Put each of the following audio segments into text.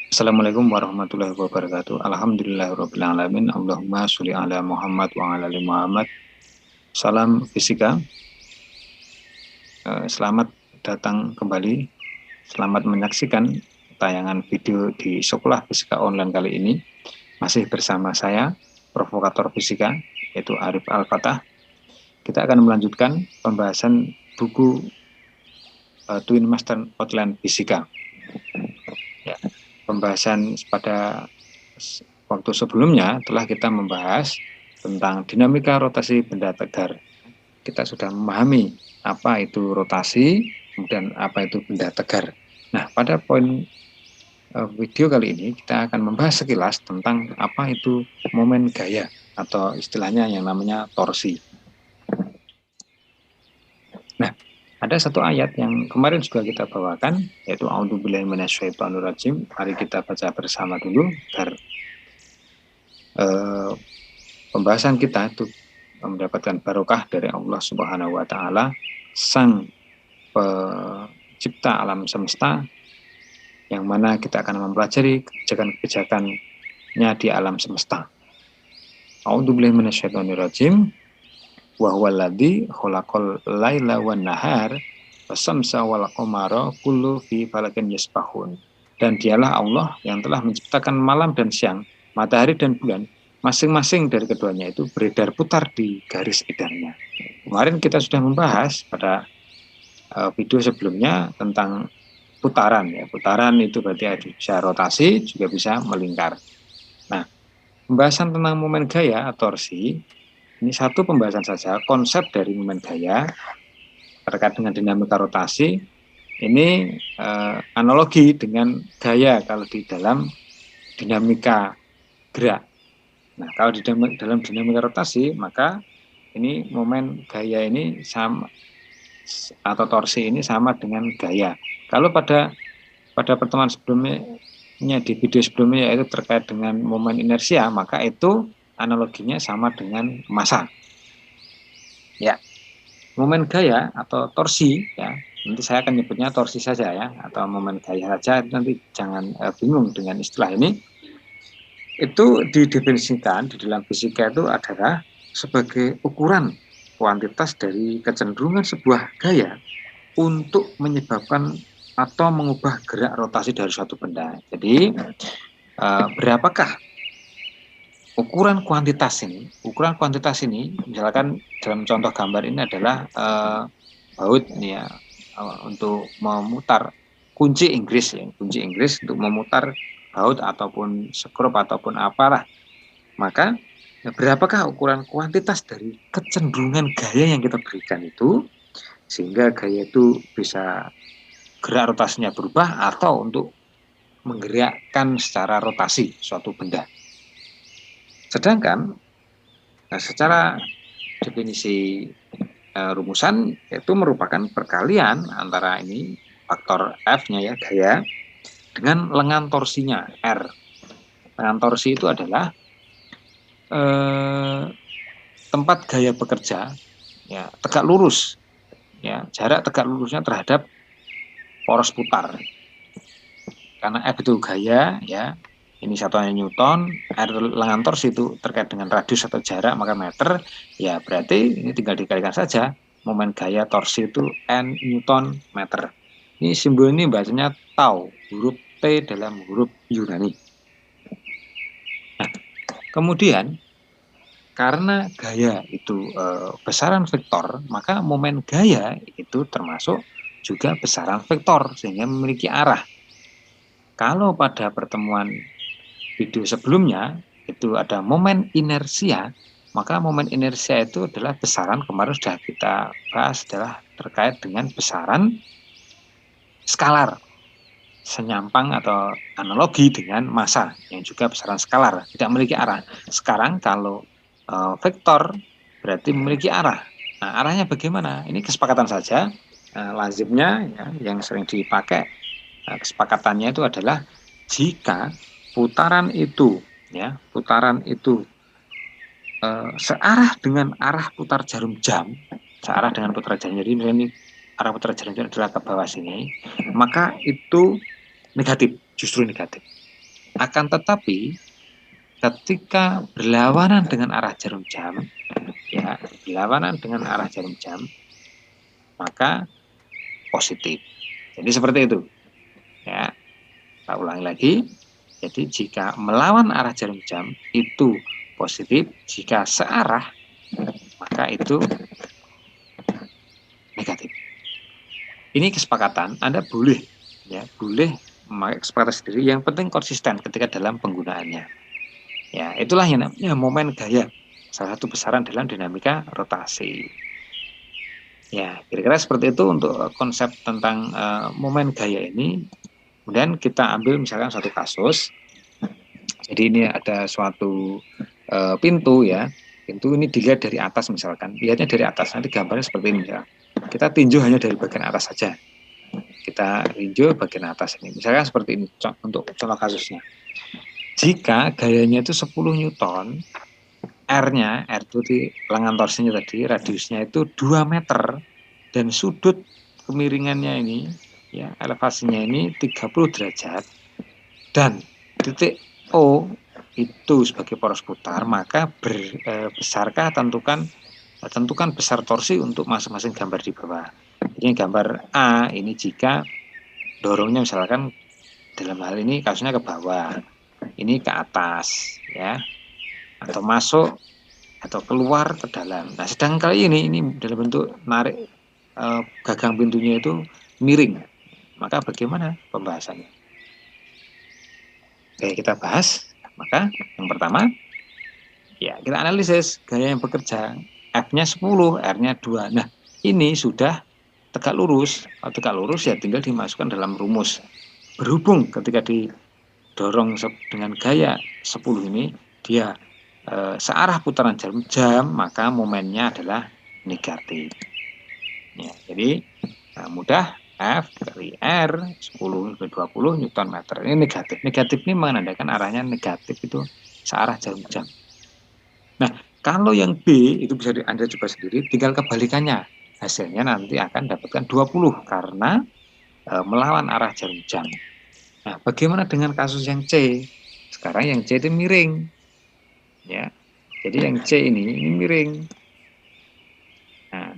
Assalamualaikum warahmatullahi wabarakatuh. Alhamdulillahirabbil alamin. Allahumma sholli ala Muhammad wa ala ali Muhammad. Salam fisika. Selamat datang kembali. Selamat menyaksikan tayangan video di Sekolah Fisika Online kali ini. Masih bersama saya, provokator fisika, yaitu Arif Al-Fatah. Kita akan melanjutkan pembahasan buku Twin Master Outline Fisika. Ya, pembahasan pada waktu sebelumnya telah kita membahas tentang dinamika rotasi benda tegar. Kita sudah memahami apa itu rotasi, kemudian apa itu benda tegar. Nah, pada poin video kali ini kita akan membahas sekilas tentang apa itu momen gaya atau istilahnya yang namanya torsi. Nah, ada satu ayat yang kemarin juga kita bawakan, yaitu A'udzubillahi minasyaitonirrajim. Mari kita baca bersama dulu agar pembahasan kita itu mendapatkan barokah dari Allah Subhanahu wa taala, Sang Pencipta alam semesta, yang mana kita akan mempelajari kebijakan-kebijakannya di alam semesta. A'udzubillahi minasyaitonirrajim. Wa huwallazi khalaqal laila wan nahar wasamsa wal qamara kullu fi falakin yasbahun. Dan dialah Allah yang telah menciptakan malam dan siang, matahari dan bulan, masing-masing dari keduanya itu beredar putar di garis edarnya. Kemarin kita sudah membahas pada video sebelumnya tentang putaran. Ya, putaran itu berarti bisa rotasi, juga bisa melingkar. Nah, pembahasan tentang momen gaya atau torsi, ini satu pembahasan saja, konsep dari momen gaya terkait dengan dinamika rotasi. Ini analogi dengan gaya kalau di dalam dinamika gerak. Nah, kalau di dalam dinamika rotasi, maka ini momen gaya ini sama, atau torsi ini sama dengan gaya. Kalau pada pertemuan sebelumnya, di video sebelumnya, yaitu terkait dengan momen inersia, maka itu analoginya sama dengan massa. Ya, momen gaya atau torsi, ya, nanti saya akan nyebutnya torsi saja ya, atau momen gaya saja, nanti jangan bingung dengan istilah ini. Itu didefinisikan di dalam fisika itu adalah sebagai ukuran kuantitas dari kecenderungan sebuah gaya untuk menyebabkan atau mengubah gerak rotasi dari suatu benda. Jadi berapakah ukuran kuantitas ini? Ukuran kuantitas ini, misalkan dalam contoh gambar ini adalah baut ini ya, untuk memutar kunci Inggris ya, kunci Inggris untuk memutar baut ataupun skrup ataupun apalah. Maka berapakah ukuran kuantitas dari kecenderungan gaya yang kita berikan itu sehingga gaya itu bisa gerak rotasinya berubah atau untuk menggerakkan secara rotasi suatu benda. Sedangkan secara definisi rumusan itu merupakan perkalian antara ini faktor F-nya ya, gaya, dengan lengan torsinya R. Lengan torsi itu adalah tempat gaya bekerja ya, tegak lurus ya, jarak tegak lurusnya terhadap poros putar. Karena F itu gaya ya, ini satuannya Newton, R lengan torsi itu terkait dengan radius atau jarak maka meter, ya berarti ini tinggal dikalikan saja, momen gaya torsi itu N Newton meter. Ini simbol ini bacanya tau, huruf T dalam huruf Yunani. Nah, kemudian karena gaya itu besaran vektor, maka momen gaya itu termasuk juga besaran vektor sehingga memiliki arah. Kalau pada pertemuan video sebelumnya itu ada momen inersia, maka momen inersia itu adalah besaran, kemarin sudah kita bahas, adalah terkait dengan besaran skalar, senyampang atau analogi dengan massa yang juga besaran skalar, tidak memiliki arah. Sekarang kalau vektor berarti memiliki arah. Nah, arahnya bagaimana? Ini kesepakatan saja. Lazimnya ya, yang sering dipakai kesepakatannya itu adalah jika putaran itu ya, putaran itu searah dengan arah putar jarum jam, searah dengan putar jarum jam, ini arah putar jarum jam adalah ke bawah sini, maka itu negatif, justru negatif. Akan tetapi ketika berlawanan dengan arah jarum jam, ya, berlawanan dengan arah jarum jam, maka positif. Jadi seperti itu. Ya, kita ulangi lagi. Jadi jika melawan arah jarum jam itu positif, jika searah maka itu negatif. Ini kesepakatan, Anda boleh, ya, boleh memakai kesepakatan sendiri. Yang penting konsisten ketika dalam penggunaannya. Ya, itulah yang namanya momen gaya, salah satu besaran dalam dinamika rotasi. Ya, kira-kira seperti itu untuk konsep tentang momen gaya ini. Kemudian kita ambil misalkan satu kasus. Jadi ini ada suatu pintu, ya. Pintu ini dilihat dari atas misalkan. Lihatnya dari atas, nanti gambarnya seperti ini ya. Kita tinjau hanya dari bagian atas saja. Kita tinjau bagian atas ini. Misalkan seperti ini untuk contoh kasusnya. Jika gayanya itu 10 Newton, R-nya, R itu di lengan torsinya tadi, radiusnya itu 2 meter, dan sudut kemiringannya ini, ya, elevasinya ini 30 derajat, dan titik O itu sebagai poros putar, maka besarkah tentukan besar torsi untuk masing-masing gambar di bawah. Jadi gambar A ini jika dorongnya misalkan dalam hal ini kasusnya ke bawah, ini ke atas, ya, atau masuk atau keluar ke dalam. Nah, sedang kali ini dalam bentuk narik gagang pintunya itu miring. Maka bagaimana pembahasannya? Oke, kita bahas. Maka yang pertama, ya, kita analisis gaya yang bekerja. F-nya 10, R-nya 2. Nah, ini sudah tegak lurus. Kalau tegak lurus ya tinggal dimasukkan dalam rumus. Berhubung ketika didorong dengan gaya 10 ini, dia searah putaran jarum jam, maka momennya adalah negatif. Ya, jadi mudah, F kali R 10 ke 20 Newton meter. Ini negatif. Negatif ini menandakan arahnya negatif, itu searah jarum jam. Nah, kalau yang B itu bisa Anda coba sendiri, tinggal kebalikannya. Hasilnya nanti akan dapatkan 20 karena melawan arah jarum jam. Nah, bagaimana dengan kasus yang C? Sekarang yang C itu miring. Ya. Jadi yang C ini miring. Nah,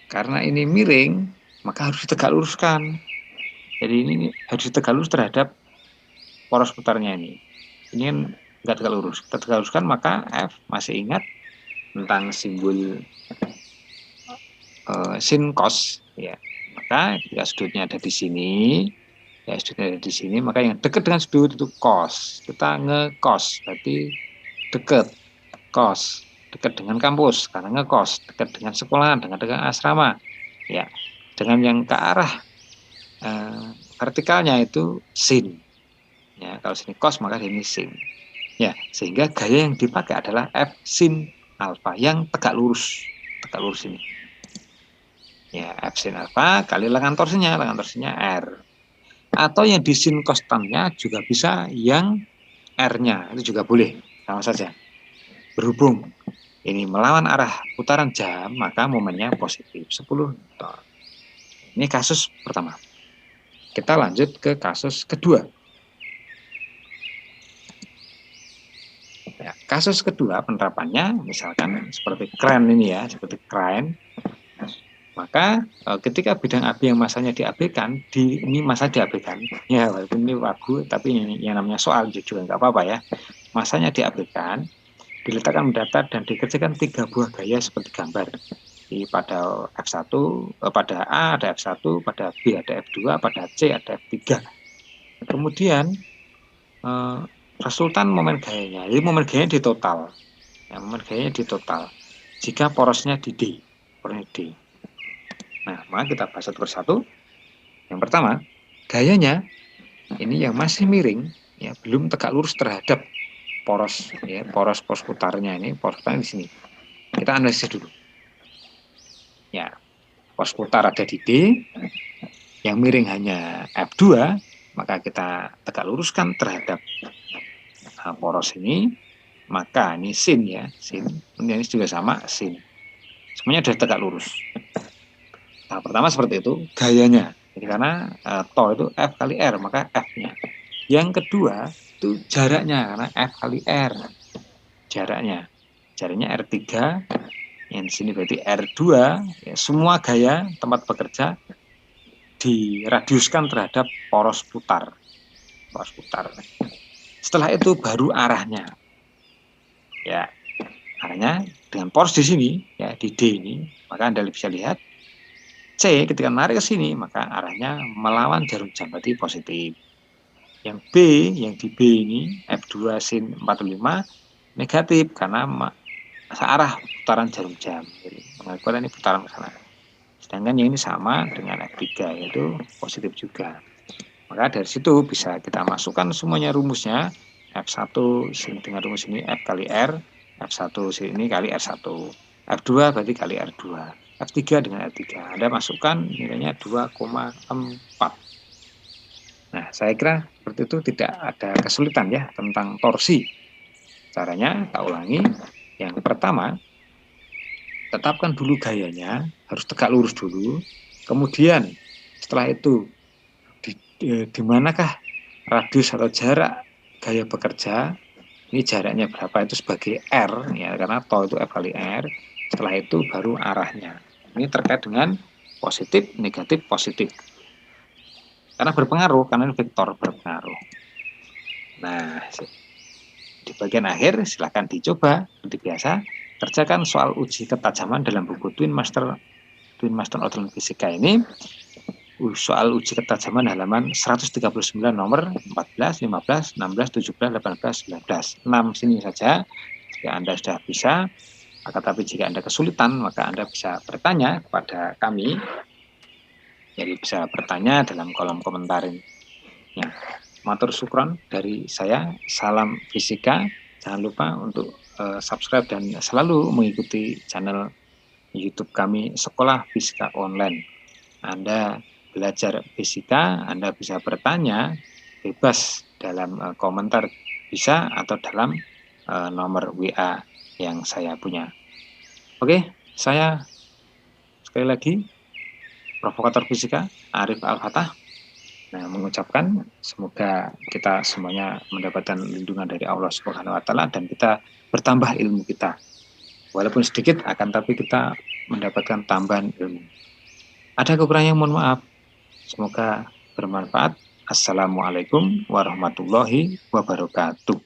karena ini miring, maka harus ditegak luruskan. Jadi ini harus ditegak lurus terhadap poros putarnya ini. Ini kan nggak tegak lurus. Kita tegak luruskan, maka F masih ingat tentang simbol sin cos, ya. Maka jika sudutnya ada di sini, ya, sudutnya ada di sini, maka yang dekat dengan sudut itu cos. Kita ngekos, berarti dekat. Kos, dekat dengan kampus, karena ngekos, dekat dengan sekolah, dengan asrama, ya. Dengan yang ke arah vertikalnya itu sin, ya. Kalau sini kos maka ini sin, ya. Sehingga gaya yang dipakai adalah F sin alfa yang tegak lurus ini, ya. F sin alfa kali lengan torsinya R, atau yang di sin konstannya juga bisa, yang R-nya itu juga boleh, sama saja. Berhubung ini melawan arah putaran jam, maka momennya positif 10 Newton. Ini kasus pertama. Kita lanjut ke kasus kedua. Ya, kasus kedua penerapannya misalkan seperti kren ini, ya, seperti kren. Maka ketika bidang api yang masanya diabaikan, ini masa diabaikan, ya, walaupun ini wagu, tapi ini yang namanya soal juga nggak apa-apa, ya. Masanya diabaikan, diletakkan mendatar dan dikerjakan 3 buah gaya seperti gambar. Pada F1, pada A ada F1, pada B ada F2, pada C ada F3. Kemudian resultan momen gayanya, jadi momen gayanya di total. Ya, momen gayanya di total. Jika porosnya di D, porosnya D. Nah, maka kita bahas satu persatu. Yang pertama, gayanya ini yang masih miring, ya, belum tegak lurus terhadap poros, ya, poros putarnya ini, poros putarnya di sini. Kita analisis dulu. Ya, pos putar ada di D, yang miring hanya F2, maka kita tegak luruskan terhadap poros ini, maka ini sin, ya, sin. Ini juga sama, sin. Semuanya sudah tegak lurus. Nah, pertama seperti itu gayanya. Jadi karena to itu F kali R, maka F-nya. Yang kedua itu jaraknya, karena F kali R. Jaraknya R3, yang di sini berarti R2, ya, semua gaya tempat bekerja diradiuskan terhadap poros putar. Setelah itu baru arahnya. Ya, arahnya dengan poros di sini, ya di D ini, maka Anda bisa lihat C ketika menarik ke sini, maka arahnya melawan jarum jam, berarti positif. Yang B, yang di B ini, F2 sin 45, negatif, karena searah putaran jarum jam. Jadi, mengakibatkan ini putaran ke sana. Sedangkan yang ini sama dengan F3, yaitu positif juga. Maka dari situ bisa kita masukkan semuanya rumusnya. F1 dengan rumus ini F kali R, F1 sini kali R1. F2 berarti kali R2. F3 dengan R3. Anda masukkan nilainya 2,4. Nah, saya kira seperti itu tidak ada kesulitan ya tentang torsi. Caranya, tak ulangi. Yang pertama, tetapkan dulu gayanya, harus tegak lurus dulu. Kemudian, setelah itu, di manakah radius atau jarak gaya bekerja? Ini jaraknya berapa, itu sebagai R, ya, karena tau itu F kali R. Setelah itu baru arahnya. Ini terkait dengan positif, negatif, positif. Karena berpengaruh, karena vektor berpengaruh. Nah, di bagian akhir silahkan dicoba seperti biasa. Kerjakan soal uji ketajaman dalam buku Twin Master Outline Fisika ini. Soal uji ketajaman halaman 139 nomor 14, 15, 16, 17, 18, 19. 6 sini saja. Jika Anda sudah bisa, tetapi jika Anda kesulitan, maka Anda bisa bertanya kepada kami. Jadi bisa bertanya dalam kolom komentar ini. Ya. Matur sukron dari saya, salam fisika. Jangan lupa untuk subscribe dan selalu mengikuti channel YouTube kami Sekolah Fisika Online. Anda belajar fisika, Anda bisa bertanya bebas dalam komentar bisa atau dalam nomor WA yang saya punya. Oke, saya sekali lagi provokator fisika Arif Al-Fatah. Nah, mengucapkan semoga kita semuanya mendapatkan lindungan dari Allah Subhanahu wa taala dan kita bertambah ilmu kita. Walaupun sedikit akan tapi kita mendapatkan tambahan ilmu. Ada kekurangan, mohon maaf. Semoga bermanfaat. Assalamualaikum warahmatullahi wabarakatuh.